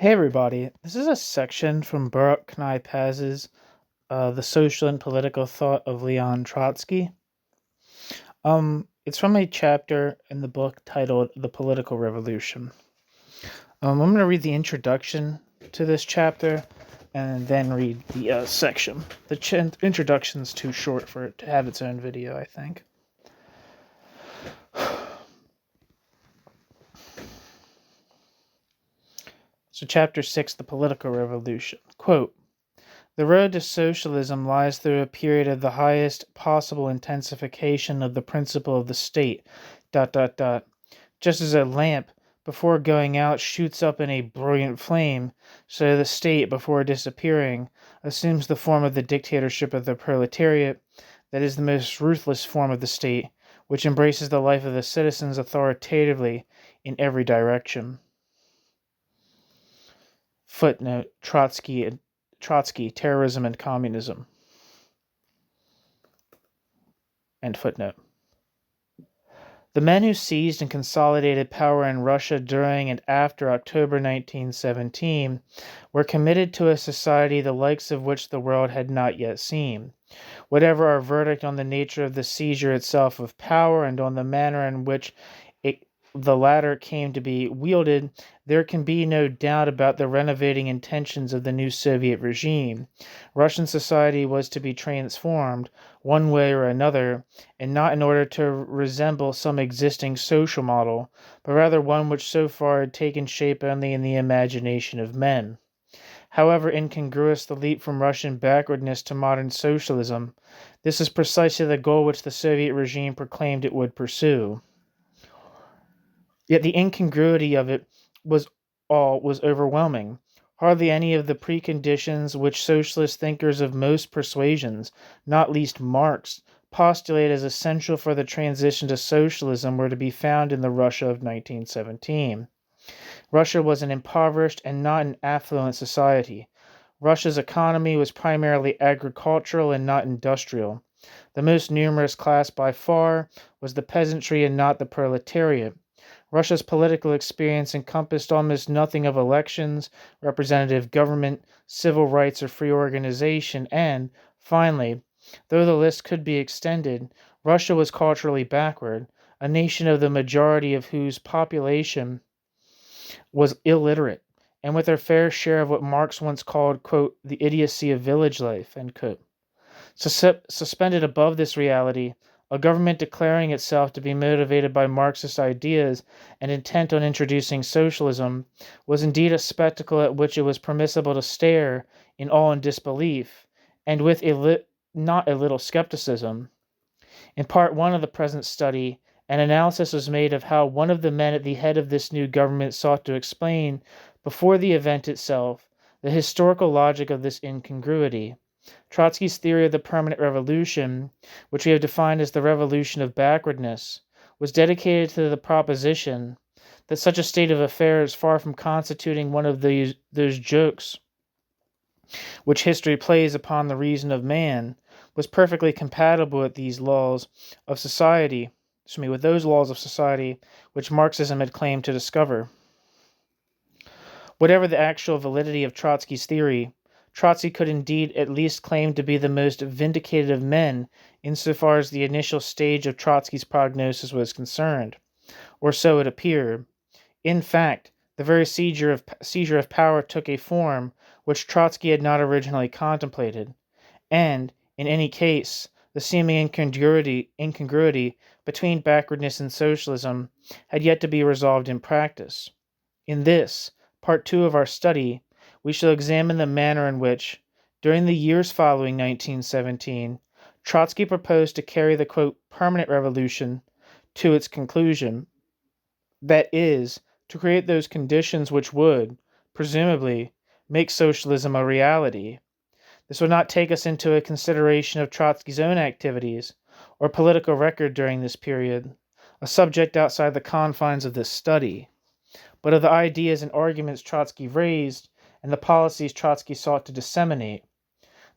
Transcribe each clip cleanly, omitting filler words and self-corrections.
Hey everybody, this is a section from Baruch Knei-Paz's The Social and Political Thought of Leon Trotsky. It's from a chapter in the book titled The Political Revolution. I'm going to read the introduction to this chapter and then read the section. The introduction's too short for it to have its own video, I think. So chapter 6, The Political Revolution. Quote, "The road to socialism lies through a period of the highest possible intensification of the principle of the state, ... Just as a lamp, before going out, shoots up in a brilliant flame, so the state, before disappearing, assumes the form of the dictatorship of the proletariat, that is the most ruthless form of the state, which embraces the life of the citizens authoritatively in every direction." Footnote, Trotsky, Terrorism and Communism. End footnote. The men who seized and consolidated power in Russia during and after October 1917 were committed to a society the likes of which the world had not yet seen. Whatever our verdict on the nature of the seizure itself of power and on the manner in which the latter came to be wielded, there can be no doubt about the renovating intentions of the new Soviet regime. Russian society was to be transformed, one way or another, and not in order to resemble some existing social model, but rather one which so far had taken shape only in the imagination of men. However incongruous the leap from Russian backwardness to modern socialism, this is precisely the goal which the Soviet regime proclaimed it would pursue. Yet the incongruity of it was overwhelming. Hardly any of the preconditions which socialist thinkers of most persuasions, not least Marx, postulate as essential for the transition to socialism were to be found in the Russia of 1917. Russia was an impoverished and not an affluent society. Russia's economy was primarily agricultural and not industrial. The most numerous class by far was the peasantry and not the proletariat. Russia's political experience encompassed almost nothing of elections, representative government, civil rights, or free organization, and, finally, though the list could be extended, Russia was culturally backward, a nation of the majority of whose population was illiterate, and with their fair share of what Marx once called, quote, "the idiocy of village life," end quote. Suspended above this reality, a government declaring itself to be motivated by Marxist ideas and intent on introducing socialism was indeed a spectacle at which it was permissible to stare in awe and disbelief, and with not a little skepticism. In part 1 of the present study, an analysis was made of how one of the men at the head of this new government sought to explain, before the event itself, the historical logic of this incongruity. Trotsky's theory of the permanent revolution, which we have defined as the revolution of backwardness, was dedicated to the proposition that such a state of affairs, far from constituting one of those jokes which history plays upon the reason of man, was perfectly compatible with those laws of society which Marxism had claimed to discover. Whatever the actual validity of Trotsky's theory, Trotsky could indeed at least claim to be the most vindicated of men insofar as the initial stage of Trotsky's prognosis was concerned, or so it appeared. In fact, the very seizure of power took a form which Trotsky had not originally contemplated, and, in any case, the seeming incongruity between backwardness and socialism had yet to be resolved in practice. In this, part 2 of our study, we shall examine the manner in which, during the years following 1917, Trotsky proposed to carry the, quote, permanent revolution to its conclusion, that is, to create those conditions which would, presumably, make socialism a reality. This would not take us into a consideration of Trotsky's own activities or political record during this period, a subject outside the confines of this study, but of the ideas and arguments Trotsky raised and the policies Trotsky sought to disseminate.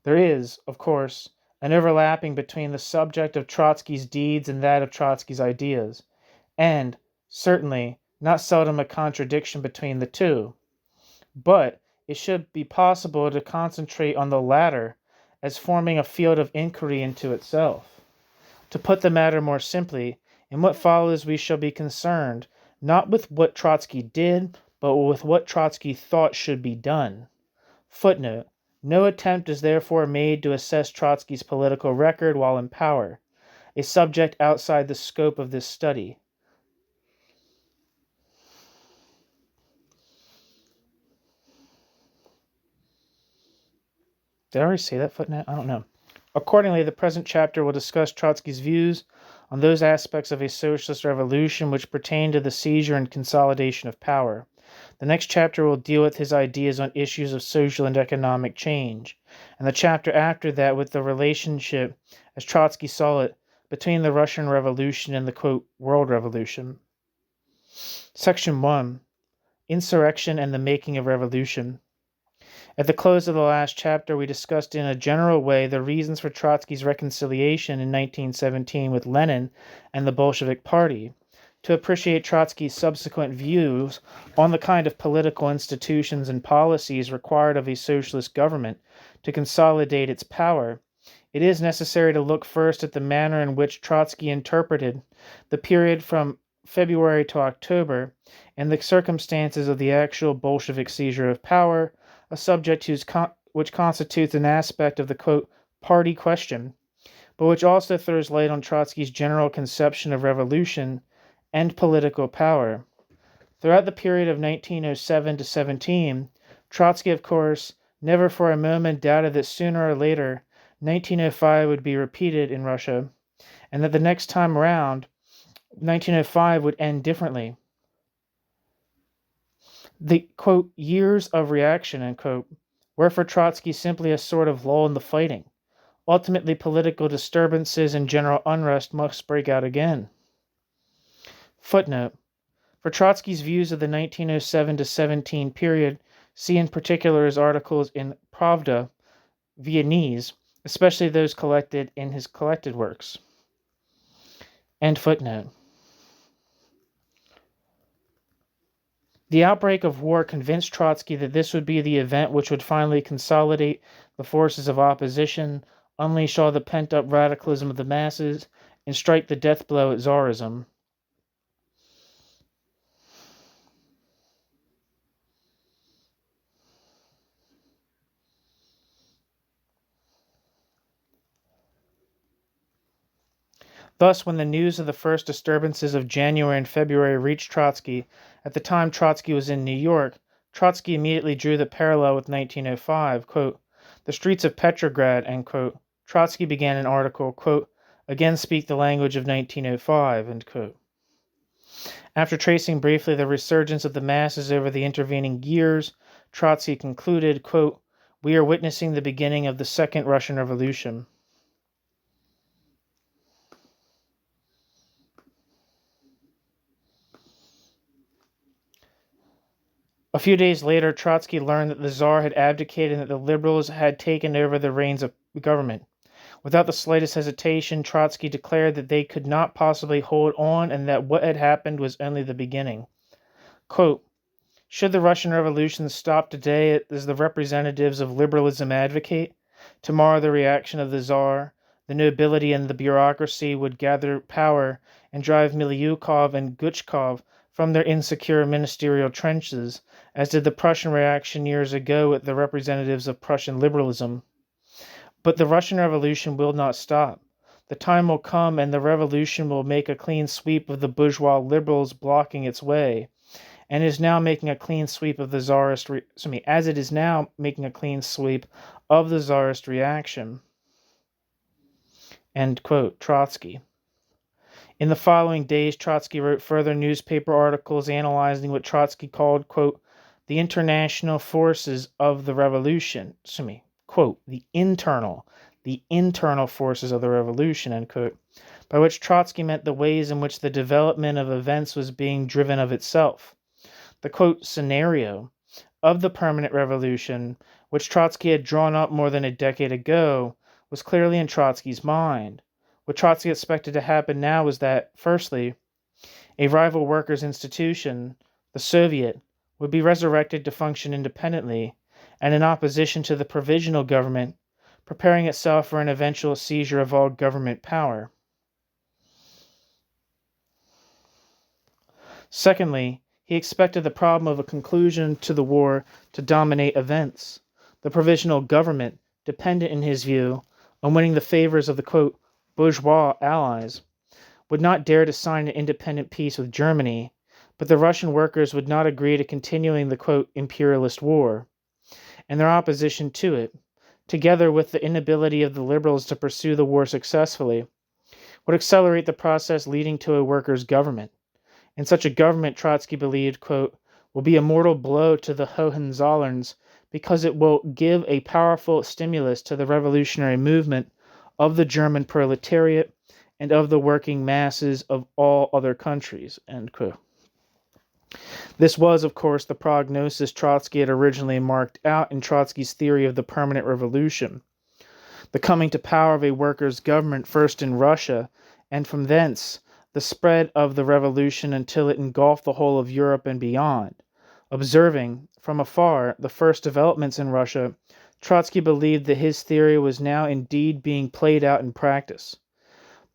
There is, of course, an overlapping between the subject of Trotsky's deeds and that of Trotsky's ideas, and, certainly, not seldom a contradiction between the two. but it should be possible to concentrate on the latter as forming a field of inquiry into itself. To put the matter more simply, in what follows we shall be concerned not with what Trotsky did, but with what Trotsky thought should be done. Footnote: no attempt is therefore made to assess Trotsky's political record while in power, a subject outside the scope of this study. Did I already say that footnote? I don't know. Accordingly, the present chapter will discuss Trotsky's views on those aspects of a socialist revolution which pertain to the seizure and consolidation of power. The next chapter will deal with his ideas on issues of social and economic change, and the chapter after that with the relationship, as Trotsky saw it, between the Russian Revolution and the, quote, world revolution. Section 1. Insurrection and the Making of Revolution. At the close of the last chapter, we discussed in a general way the reasons for Trotsky's reconciliation in 1917 with Lenin and the Bolshevik Party. To appreciate Trotsky's subsequent views on the kind of political institutions and policies required of a socialist government to consolidate its power, it is necessary to look first at the manner in which Trotsky interpreted the period from February to October and the circumstances of the actual Bolshevik seizure of power, a subject which constitutes an aspect of the, quote, party question, but which also throws light on Trotsky's general conception of revolution and political power. Throughout the period of 1907 to 17, Trotsky, of course, never for a moment doubted that sooner or later 1905 would be repeated in Russia, and that the next time around, 1905 would end differently. The, quote, years of reaction, end quote, were for Trotsky simply a sort of lull in the fighting. Ultimately, political disturbances and general unrest must break out again. Footnote: for Trotsky's views of the 1907 to 17 period, see in particular his articles in Pravda, Viennese, especially those collected in his collected works. End footnote. The outbreak of war convinced Trotsky that this would be the event which would finally consolidate the forces of opposition, unleash all the pent-up radicalism of the masses, and strike the death blow at Tsarism. Thus, when the news of the first disturbances of January and February reached Trotsky, at the time Trotsky was in New York, Trotsky immediately drew the parallel with 1905, quote, the streets of Petrograd, end quote. Trotsky began an article, quote, again speak the language of 1905, end quote. After tracing briefly the resurgence of the masses over the intervening years, Trotsky concluded, quote, we are witnessing the beginning of the Second Russian Revolution. A few days later, Trotsky learned that the Tsar had abdicated and that the liberals had taken over the reins of government. Without the slightest hesitation, Trotsky declared that they could not possibly hold on and that what had happened was only the beginning. Quote, should the Russian Revolution stop today as the representatives of liberalism advocate, tomorrow the reaction of the Tsar, the nobility and the bureaucracy would gather power and drive Milyukov and Guchkov from their insecure ministerial trenches, as did the Prussian reaction years ago with the representatives of Prussian liberalism. But the Russian Revolution will not stop. The time will come and the revolution will make a clean sweep of the bourgeois liberals blocking its way, and is now making a clean sweep of the Tsarist reaction. End quote. Trotsky. In the following days, Trotsky wrote further newspaper articles analyzing what Trotsky called, quote, the international forces of the revolution. Quote, the internal forces of the revolution, end quote, by which Trotsky meant the ways in which the development of events was being driven of itself. The, quote, scenario of the permanent revolution, which Trotsky had drawn up more than a decade ago, was clearly in Trotsky's mind. What Trotsky expected to happen now was that, firstly, a rival workers' institution, the Soviet, would be resurrected to function independently and in opposition to the provisional government, preparing itself for an eventual seizure of all government power. Secondly, he expected the problem of a conclusion to the war to dominate events. The provisional government, dependent in his view on winning the favors of the quote, bourgeois allies, would not dare to sign an independent peace with Germany, but the Russian workers would not agree to continuing the quote, imperialist war, and their opposition to it, together with the inability of the liberals to pursue the war successfully, would accelerate the process leading to a workers' government. And such a government, Trotsky believed, quote, will be a mortal blow to the Hohenzollerns because it will give a powerful stimulus to the revolutionary movement of the German proletariat and of the working masses of all other countries, end quote. This was, of course, the prognosis Trotsky had originally marked out in Trotsky's theory of the permanent revolution, the coming to power of a workers' government first in Russia, and from thence the spread of the revolution until it engulfed the whole of Europe and beyond. Observing, from afar, the first developments in Russia, Trotsky believed that his theory was now indeed being played out in practice.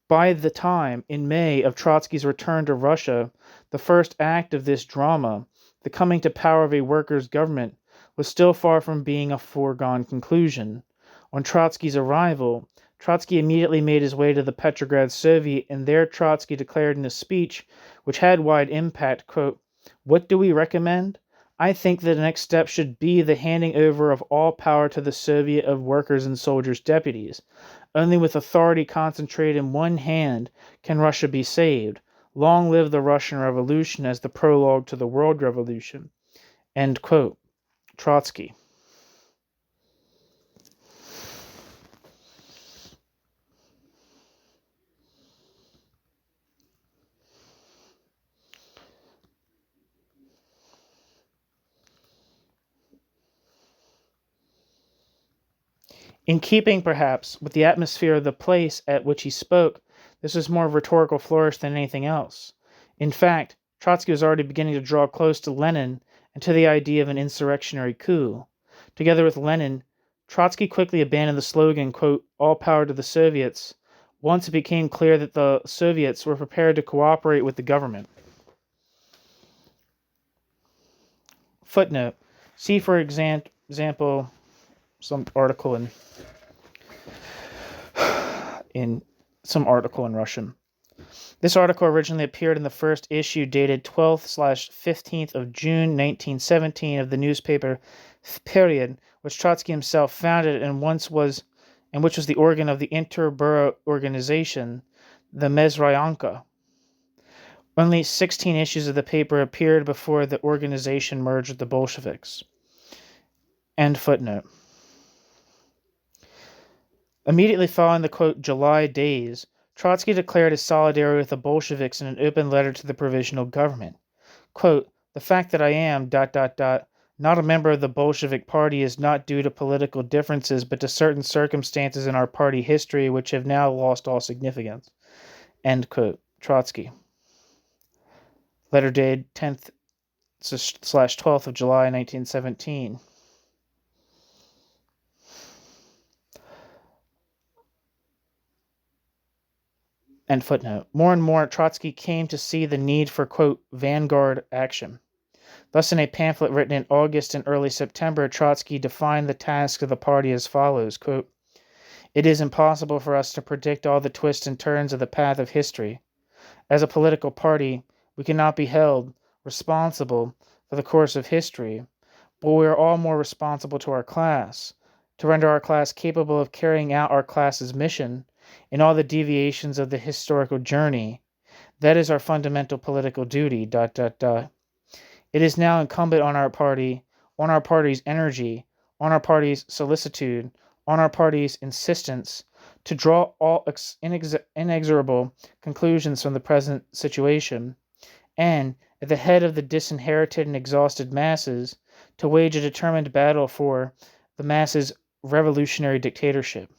By the time, in May, of Trotsky's return to Russia, the first act of this drama, the coming to power of a workers' government, was still far from being a foregone conclusion. On Trotsky's arrival, Trotsky immediately made his way to the Petrograd Soviet, and there Trotsky declared in a speech, which had wide impact, quote, "What do we recommend? I think that the next step should be the handing over of all power to the Soviet of Workers' and Soldiers' Deputies. Only with authority concentrated in one hand can Russia be saved. Long live the Russian Revolution as the prologue to the World Revolution." End quote. Trotsky. In keeping, perhaps, with the atmosphere of the place at which he spoke, this was more rhetorical flourish than anything else. In fact, Trotsky was already beginning to draw close to Lenin and to the idea of an insurrectionary coup. Together with Lenin, Trotsky quickly abandoned the slogan, quote, "all power to the Soviets," once it became clear that the Soviets were prepared to cooperate with the government. Footnote. See, for example, some article in some article in Russian. This article originally appeared in the first issue dated 12/15th of June 1917 of the newspaper Period, which Trotsky himself founded and which was the organ of the interborough organization, the Mezryanka. Only 16 issues of the paper appeared before the organization merged with the Bolsheviks. End footnote. Immediately following the, quote, July days, Trotsky declared his solidarity with the Bolsheviks in an open letter to the provisional government. Quote, "The fact that I am, not a member of the Bolshevik party is not due to political differences, but to certain circumstances in our party history which have now lost all significance." End quote. Trotsky. Letter dated 10th/12th of July, 1917. End footnote. More and more, Trotsky came to see the need for, quote, vanguard action. Thus, in a pamphlet written in August and early September, Trotsky defined the task of the party as follows, quote, "It is impossible for us to predict all the twists and turns of the path of history. As a political party, we cannot be held responsible for the course of history, but we are all more responsible to our class, to render our class capable of carrying out our class's mission in all the deviations of the historical journey. That is our fundamental political duty, It is now incumbent on our party, on our party's energy, on our party's solicitude, on our party's insistence, to draw all inexorable conclusions from the present situation, and, at the head of the disinherited and exhausted masses, to wage a determined battle for the masses' revolutionary dictatorship."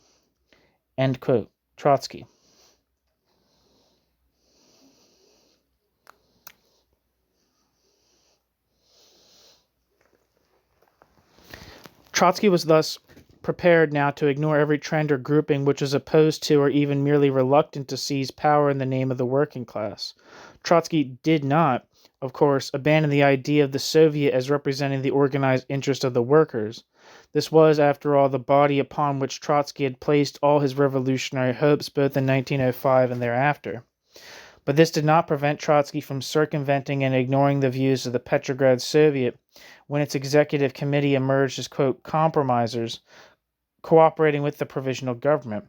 End quote. Trotsky. Trotsky was thus prepared now to ignore every trend or grouping which was opposed to or even merely reluctant to seize power in the name of the working class. Trotsky did not, of course, abandon the idea of the Soviet as representing the organized interest of the workers. This was, after all, the body upon which Trotsky had placed all his revolutionary hopes both in 1905 and thereafter. But this did not prevent Trotsky from circumventing and ignoring the views of the Petrograd Soviet when its executive committee emerged as, quote, compromisers, cooperating with the provisional government.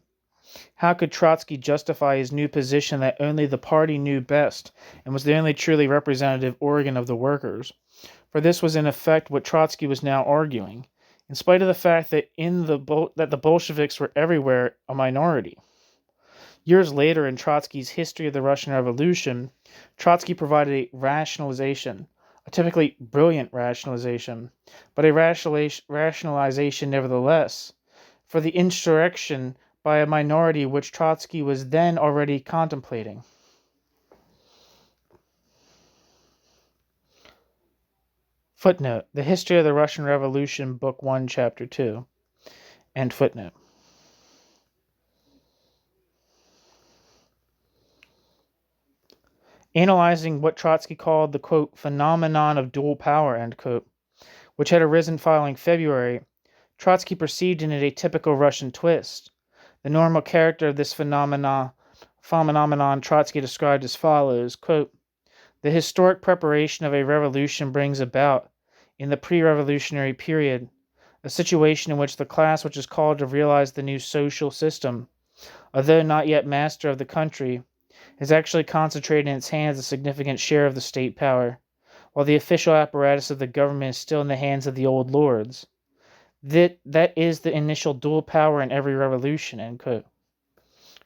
How could Trotsky justify his new position that only the party knew best and was the only truly representative organ of the workers? For this was in effect what Trotsky was now arguing, in spite of the fact that the Bolsheviks were everywhere a minority. Years later, in Trotsky's History of the Russian Revolution, Trotsky provided a rationalization, a typically brilliant rationalization, but a rationalization nevertheless, for the insurrection by a minority which Trotsky was then already contemplating. Footnote: The History of the Russian Revolution, Book 1, Chapter 2. End footnote. Analyzing what Trotsky called the, quote, phenomenon of dual power, end quote, which had arisen following February, Trotsky perceived in it a typical Russian twist. The normal character of this phenomenon Trotsky described as follows, quote, the historic preparation of a revolution brings about, in the pre-revolutionary period, a situation in which the class which is called to realize the new social system, although not yet master of the country, has actually concentrated in its hands a significant share of the state power, while the official apparatus of the government is still in the hands of the old lords. That is the initial dual power in every revolution, end quote.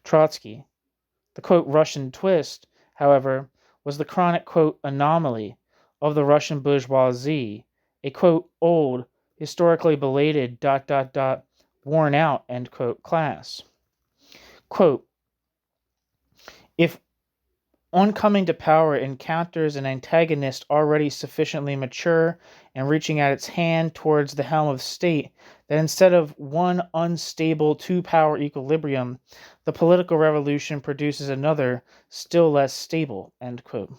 Trotsky. The, quote, Russian twist, however, was the chronic, quote, anomaly of the Russian bourgeoisie, a, quote, old, historically belated, worn out, end quote, class. Quote, if on coming to power it encounters an antagonist already sufficiently mature and reaching out its hand towards the helm of state, that instead of one unstable two-power equilibrium, the political revolution produces another, still less stable, end quote.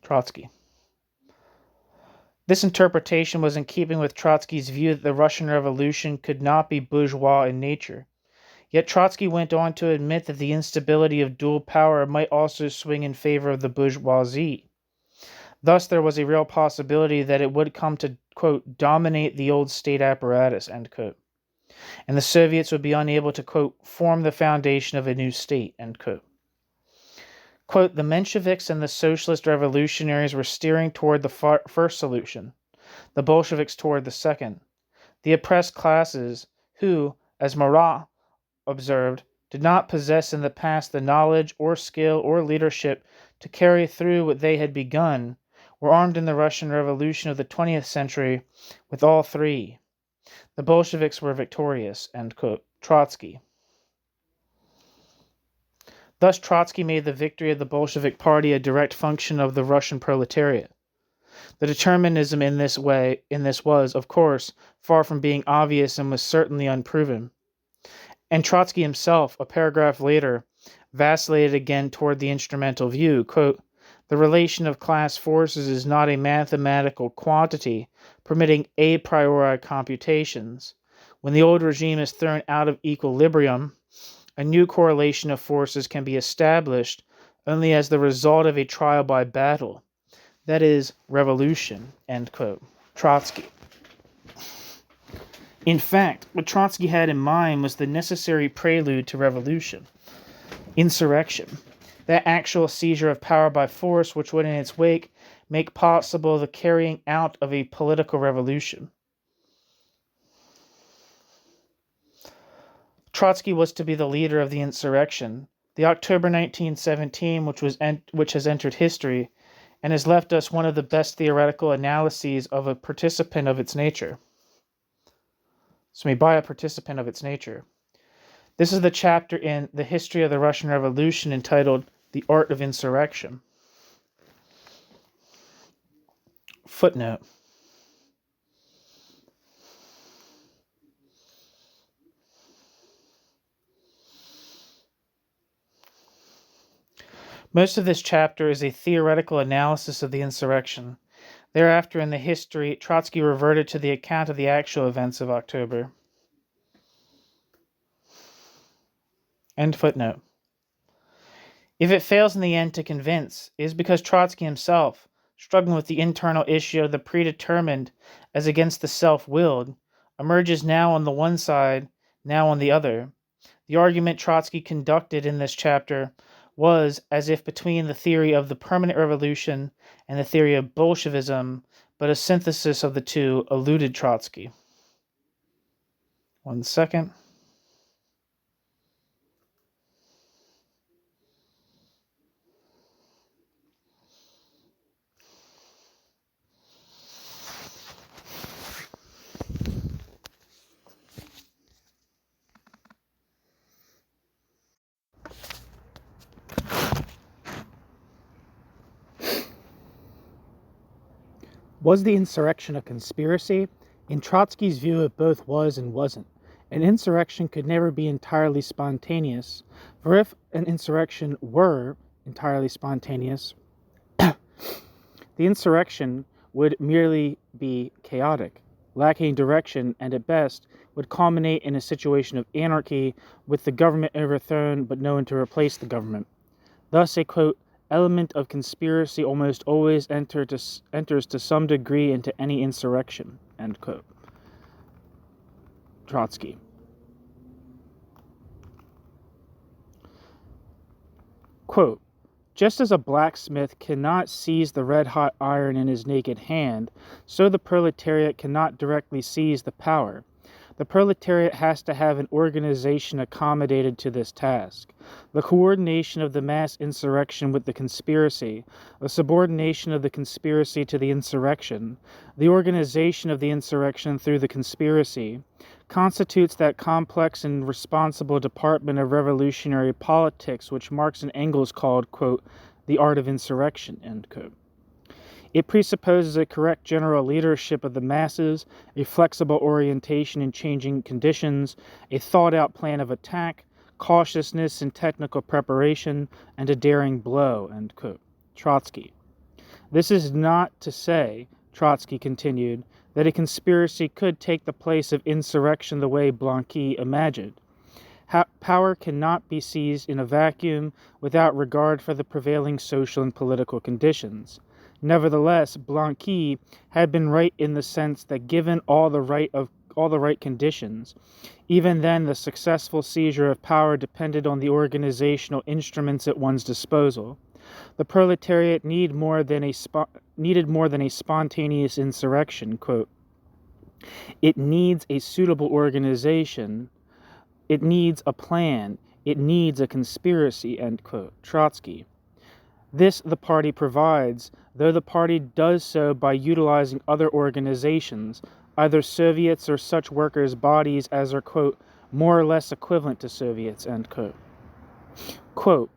Trotsky. This interpretation was in keeping with Trotsky's view that the Russian Revolution could not be bourgeois in nature. Yet Trotsky went on to admit that the instability of dual power might also swing in favor of the bourgeoisie. Thus, there was a real possibility that it would come to, quote, dominate the old state apparatus, end quote, and the Soviets would be unable to, quote, form the foundation of a new state, end quote. Quote, the Mensheviks and the socialist revolutionaries were steering toward the first solution, the Bolsheviks toward the second. The oppressed classes, who, as Marat observed, did not possess in the past the knowledge or skill or leadership to carry through what they had begun, were armed in the Russian Revolution of the 20th century with all three. The Bolsheviks were victorious, end quote. Trotsky. Thus Trotsky made the victory of the Bolshevik Party a direct function of the Russian proletariat. The determinism in this was, of course, far from being obvious and was certainly unproven. And Trotsky himself, a paragraph later, vacillated again toward the instrumental view, quote, the relation of class forces is not a mathematical quantity permitting a priori computations. When the old regime is thrown out of equilibrium, a new correlation of forces can be established only as the result of a trial by battle, that is, revolution, end quote. Trotsky. In fact, what Trotsky had in mind was the necessary prelude to revolution, insurrection, that actual seizure of power by force which would in its wake make possible the carrying out of a political revolution. Trotsky was to be the leader of the insurrection. The October 1917, which has entered history, and has left us one of the best theoretical analyses of a participant of its nature. By a participant of its nature. This is the chapter in the History of the Russian Revolution entitled The Art of Insurrection. Footnote. Most of this chapter is a theoretical analysis of the insurrection. Thereafter in the history, Trotsky reverted to the account of the actual events of October. End footnote. If it fails in the end to convince, it is because Trotsky himself, struggling with the internal issue of the predetermined as against the self-willed, emerges now on the one side, now on the other. The argument Trotsky conducted in this chapter was as if between the theory of the permanent revolution and the theory of Bolshevism, but a synthesis of the two eluded Trotsky. 1 second. Was the insurrection a conspiracy? In Trotsky's view, it both was and wasn't. An insurrection could never be entirely spontaneous, for if an insurrection were entirely spontaneous, the insurrection would merely be chaotic, lacking direction, and at best would culminate in a situation of anarchy with the government overthrown but no one to replace the government. Thus, a quote, element of conspiracy almost always enters to some degree into any insurrection, end quote. Trotsky. Quote, just as a blacksmith cannot seize the red-hot iron in his naked hand, so the proletariat cannot directly seize the power. The proletariat has to have an organization accommodated to this task. The coordination of the mass insurrection with the conspiracy, the subordination of the conspiracy to the insurrection, the organization of the insurrection through the conspiracy, constitutes that complex and responsible department of revolutionary politics which Marx and Engels called, quote, the art of insurrection, end quote. It presupposes a correct general leadership of the masses, a flexible orientation in changing conditions, a thought-out plan of attack, cautiousness in technical preparation, and a daring blow, end quote. Trotsky. This is not to say, Trotsky continued, that a conspiracy could take the place of insurrection the way Blanqui imagined. Power cannot be seized in a vacuum without regard for the prevailing social and political conditions. Nevertheless, Blanqui had been right in the sense that given all the right conditions, even then the successful seizure of power depended on the organizational instruments at one's disposal. The proletariat needed more than a spontaneous insurrection, quote. It needs a suitable organization. It needs a plan. It needs a conspiracy, end quote. Trotsky. This the party provides, though the party does so by utilizing other organizations, either Soviets or such workers' bodies as are, quote, more or less equivalent to Soviets, end quote. Quote,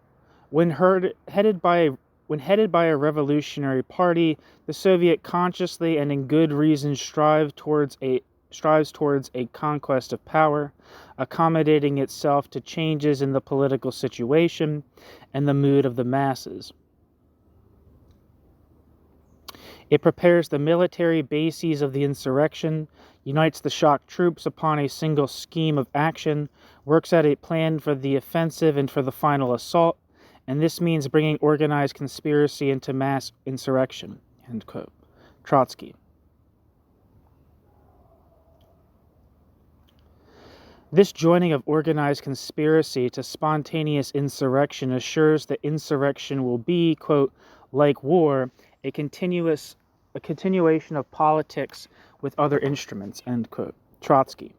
when headed by a revolutionary party, the Soviet consciously and in good reason strives towards a conquest of power, accommodating itself to changes in the political situation and the mood of the masses. It prepares the military bases of the insurrection, unites the shock troops upon a single scheme of action, works out a plan for the offensive and for the final assault, and this means bringing organized conspiracy into mass insurrection, end quote. Trotsky. This joining of organized conspiracy to spontaneous insurrection assures that insurrection will be, quote, like war, a continuation of politics with other instruments, end quote. Trotsky.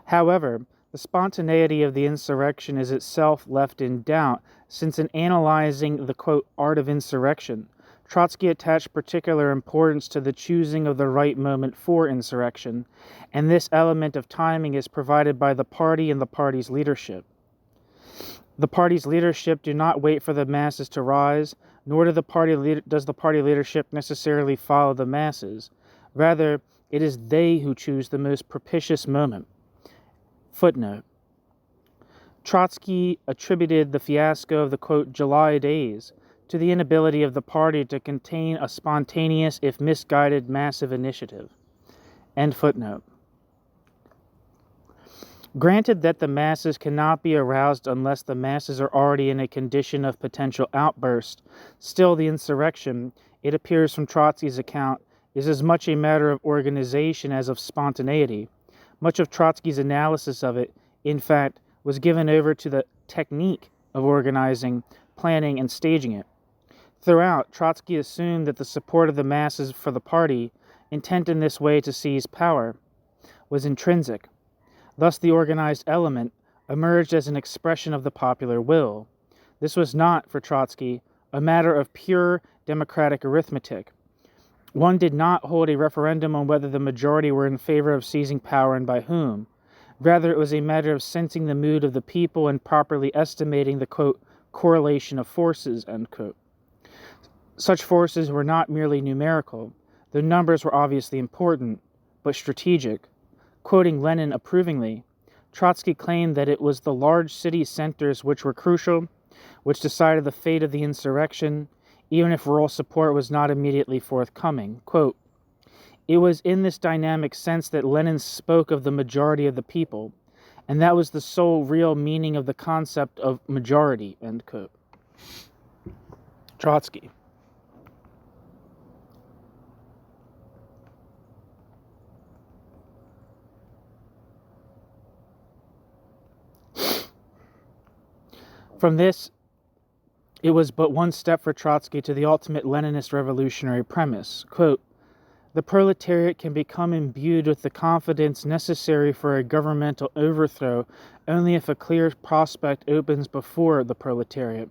However, the spontaneity of the insurrection is itself left in doubt, since in analyzing the, quote, art of insurrection, Trotsky attached particular importance to the choosing of the right moment for insurrection, and this element of timing is provided by the party and the party's leadership. The party's leadership do not wait for the masses to rise, nor does the party leadership necessarily follow the masses. Rather, it is they who choose the most propitious moment. Footnote. Trotsky attributed the fiasco of the, quote, July days to the inability of the party to contain a spontaneous, if misguided, massive initiative. End footnote. Granted that the masses cannot be aroused unless the masses are already in a condition of potential outburst, still the insurrection, it appears from Trotsky's account, is as much a matter of organization as of spontaneity. Much of Trotsky's analysis of it, in fact, was given over to the technique of organizing, planning, and staging it. Throughout, Trotsky assumed that the support of the masses for the party, intent in this way to seize power, was intrinsic. Thus, the organized element emerged as an expression of the popular will. This was not, for Trotsky, a matter of pure democratic arithmetic. One did not hold a referendum on whether the majority were in favor of seizing power and by whom. Rather, it was a matter of sensing the mood of the people and properly estimating the, quote, correlation of forces, end quote. Such forces were not merely numerical. The numbers were obviously important, but strategic. Quoting Lenin approvingly, Trotsky claimed that it was the large city centers which were crucial, which decided the fate of the insurrection, even if rural support was not immediately forthcoming. Quote, it was in this dynamic sense that Lenin spoke of the majority of the people, and that was the sole real meaning of the concept of majority, end quote. Trotsky. From this, it was but one step for Trotsky to the ultimate Leninist revolutionary premise. Quote, the proletariat can become imbued with the confidence necessary for a governmental overthrow only if a clear prospect opens before the proletariat.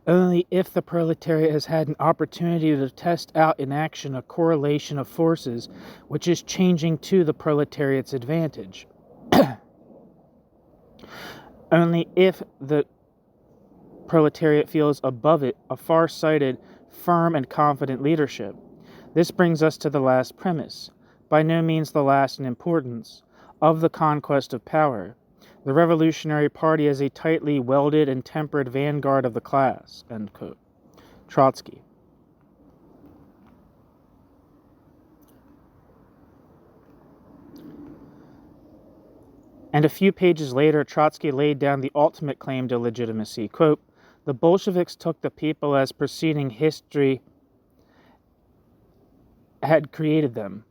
Only if the proletariat has had an opportunity to test out in action a correlation of forces which is changing to the proletariat's advantage. Only if the proletariat feels above it a far-sighted, firm, and confident leadership. This brings us to the last premise, by no means the last in importance, of the conquest of power. The Revolutionary Party as a tightly welded and tempered vanguard of the class, end quote. Trotsky. And a few pages later, Trotsky laid down the ultimate claim to legitimacy. Quote, the Bolsheviks took the people as preceding history had created them,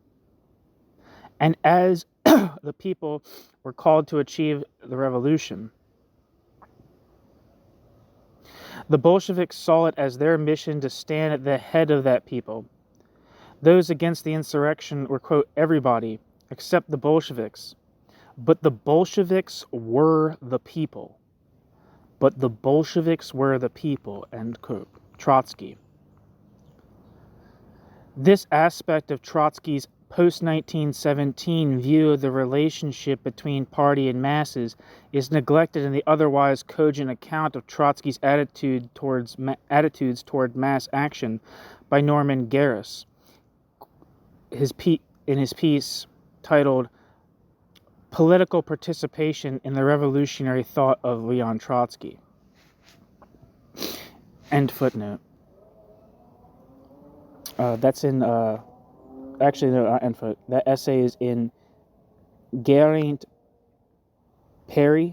and as the people were called to achieve the revolution. The Bolsheviks saw it as their mission to stand at the head of that people. Those against the insurrection were, quote, everybody, except the Bolsheviks. But the Bolsheviks were the people. But the Bolsheviks were the people, end quote. Trotsky. This aspect of Trotsky's post-1917 view of the relationship between party and masses is neglected in the otherwise cogent account of Trotsky's attitudes toward mass action by Norman Garris, in his piece titled Political Participation in the Revolutionary Thought of Leon Trotsky. End footnote. That's in, actually, no, end foot. That essay is in Geraint Perry's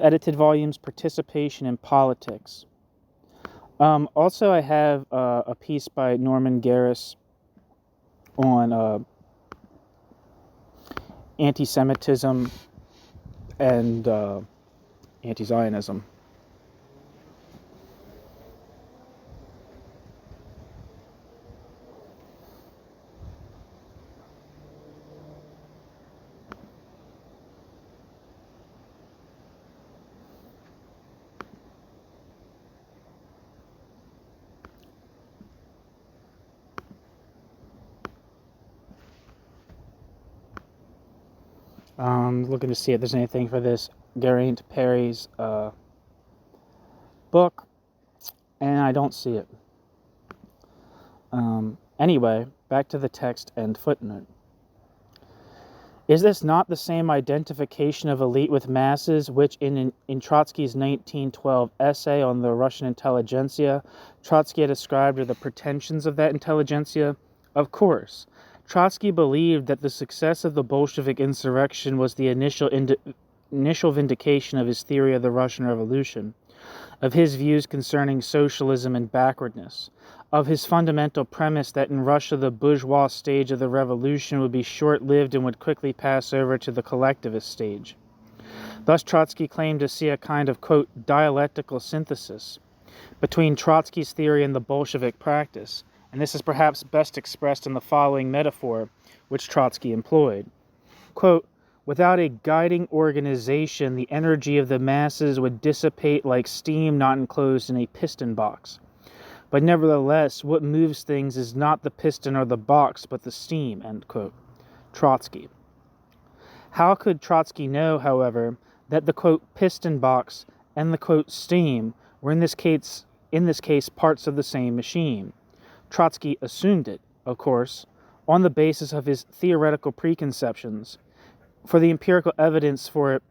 edited volumes, Participation in Politics. Also, I have a piece by Norman Garris on anti-Semitism and anti-Zionism. Looking to see if there's anything for this Geraint Perry's book, and I don't see it. Anyway, back to the text and footnote. Is this not the same identification of elite with masses which in Trotsky's 1912 essay on the Russian intelligentsia, Trotsky had ascribed to the pretensions of that intelligentsia? Of course. Trotsky believed that the success of the Bolshevik insurrection was the initial vindication of his theory of the Russian Revolution, of his views concerning socialism and backwardness, of his fundamental premise that in Russia the bourgeois stage of the revolution would be short-lived and would quickly pass over to the collectivist stage. Thus Trotsky claimed to see a kind of, quote, dialectical synthesis between Trotsky's theory and the Bolshevik practice, and this is perhaps best expressed in the following metaphor which Trotsky employed. Quote, without a guiding organization, the energy of the masses would dissipate like steam not enclosed in a piston box. But nevertheless, what moves things is not the piston or the box, but the steam, end quote. Trotsky. How could Trotsky know, however, that the, quote, piston box and the, quote, steam were in this case parts of the same machine? Trotsky assumed it, of course, on the basis of his theoretical preconceptions, for the empirical evidence for it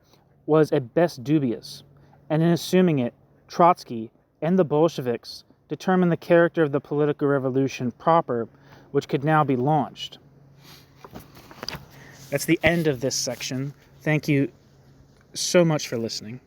was at best dubious, and in assuming it, Trotsky and the Bolsheviks determined the character of the political revolution proper, which could now be launched. That's the end of this section. Thank you so much for listening.